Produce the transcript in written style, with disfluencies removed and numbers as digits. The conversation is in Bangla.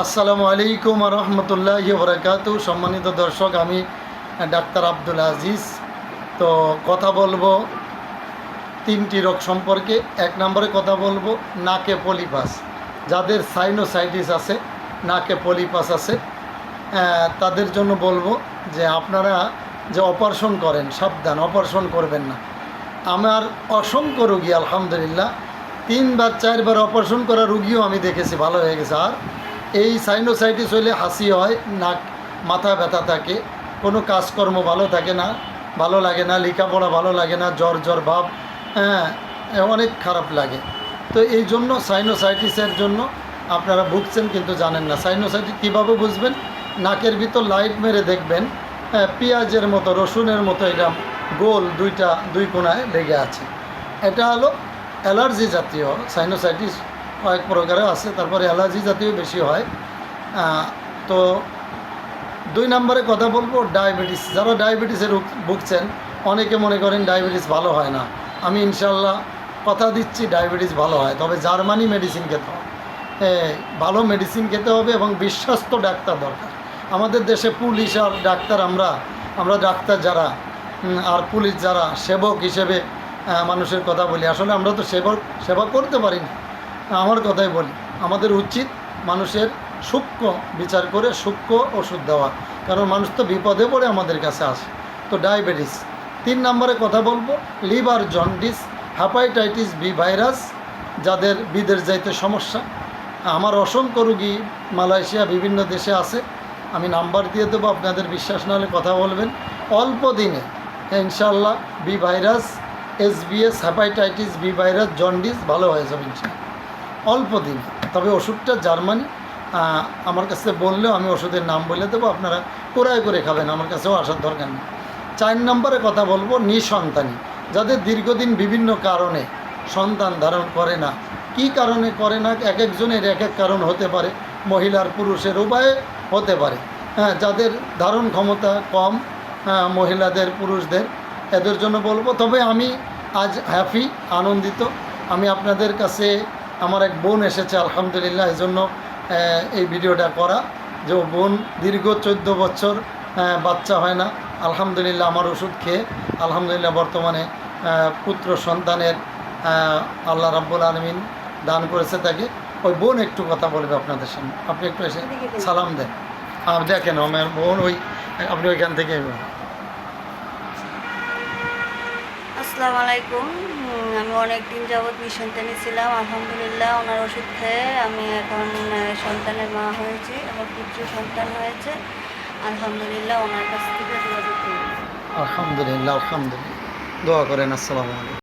আসসালামু আলাইকুম রহমতুল্লাহি বরকাতু। সম্মানিত দর্শক, আমি ডাক্তার আব্দুল আজিজ। তো কথা বলবো তিনটি রোগ সম্পর্কে। এক নম্বরে কথা বলবো নাকে পলিপাস। যাদের সাইনোসাইটিস আছে, নাকে পলিপাস আছে, তাদের জন্য বলবো যে আপনারা যে অপারেশন করেন, সাবধান, অপারেশন করবেন না। আমার অসংখ্য রুগী আলহামদুলিল্লাহ 3 বা 4 বার অপারেশন করা রুগীও আমি দেখেছি, ভালো হয়ে গেছে। আর এই সাইনোসাইটিস হলে হাসি হয়, নাক মাথা ব্যথা থাকে, কোনো কাজকর্ম ভালো থাকে না, ভালো লাগে না, লেখাপড়া ভালো লাগে না, জ্বর জ্বর ভাব, অনেক খারাপ লাগে। তো এই জন্য সাইনোসাইটিসের জন্য আপনারা ভুগছেন কিন্তু জানেন না। সাইনোসাইটিস কীভাবে বুঝবেন? নাকের ভিতর লাইট মেরে দেখবেন পেঁয়াজের মতো, রসুনের মতো এটা গোল দুই কোণায় লেগে আছে। এটা হলো অ্যালার্জি জাতীয় সাইনোসাইটিস, কয়েক প্রকারে আছে। তারপরে অ্যালার্জি জাতীয় বেশি হয়। তো 2 নম্বরে কথা বলবো ডায়াবেটিস। যারা ডায়াবেটিসের ভুগছেন, অনেকে মনে করেন ডায়াবেটিস ভালো হয় না। আমি ইনশাল্লাহ কথা দিচ্ছি ডায়াবেটিস ভালো হয়, তবে জার্মানি মেডিসিন খেতে হবে। ভালো মেডিসিন খেতে হবে এবং বিশ্বস্ত ডাক্তার দরকার। আমাদের দেশে পুলিশ আর ডাক্তার, আমরা ডাক্তার যারা আর পুলিশ যারা সেবক হিসেবে মানুষের কথা বলি, আসলে আমরা তো সেবা করতে পারি না। আমার কথাই বলি, আমাদের উচিত মানুষের সূক্ষ্ম বিচার করে সূক্ষ্ম ওষুধ দেওয়া, কারণ মানুষ তো বিপদে পড়ে আমাদের কাছে আসে। তো ডায়াবেটিস। 3 নম্বরে কথা বলবো liver jaundice, hepatitis B virus, যাদের বিদেশ যাইতে সমস্যা। আমার অসংখ্য রুগী মালয়েশিয়া বিভিন্ন দেশে আছে, আমি নাম্বার দিয়ে দেবো, আপনাদের বিশ্বাস না হলে কথা বলবেন। অল্প দিনে ইনশাল্লাহ B virus, SBS, hepatitis B virus, jaundice ভালো হয়ে যাবে ইনশাল্লাহ, অল্প দিন। তবে ওষুধটা জার্মানি। আমার কাছে বললেও আমি ওষুধের নাম বলে দেবো, আপনারা ক্রয় করে খাবেন, আমার কাছেও আসার দরকার নেই। 4 নম্বরে কথা বলবো নিঃসন্তানী, যাদের দীর্ঘদিন বিভিন্ন কারণে সন্তান ধারণ করে না। কি কারণে করে না? এক একজনের এক এক কারণ হতে পারে, মহিলার পুরুষের উভয়ে হতে পারে। যাদের ধারণ ক্ষমতা কম, মহিলাদের পুরুষদের, এদের জন্য বলবো। তবে আমি আজ হ্যাপি, আনন্দিত। আমি আপনাদের কাছে, আমার এক বোন এসেছে আলহামদুলিল্লাহ, এই জন্য এই ভিডিওটা করা। যে বোন দীর্ঘ 14 বছর বাচ্চা হয় না, আলহামদুলিল্লাহ আমার ওষুধ খেয়ে আলহামদুলিল্লাহ বর্তমানে পুত্র সন্তানের আল্লাহ রাব্বুল আলামিন দান করেছে তাকে। ওই বোন একটু কথা বলবে আপনাদের সামনে, আপনি একটু এসে সালাম দেন। দেখেন আমার বোন, ওই আপনি ওইখান থেকে। আসসালামু আলাইকুম। আমি অনেক দিন যাবৎ নিঃসন্তানী ছিলাম। আলহামদুলিল্লাহ ওনার ওষুধ খেয়ে আমি এখন সন্তানের মা হয়েছি, আমার পুত্র সন্তান হয়েছে। আলহামদুলিল্লাহ ওনার কাছ থেকে যোগাযোগ করি। আলহামদুলিল্লাহ, আলহামদুলিল্লাহ, দোয়া করেন। আসসালামু আলাইকুম।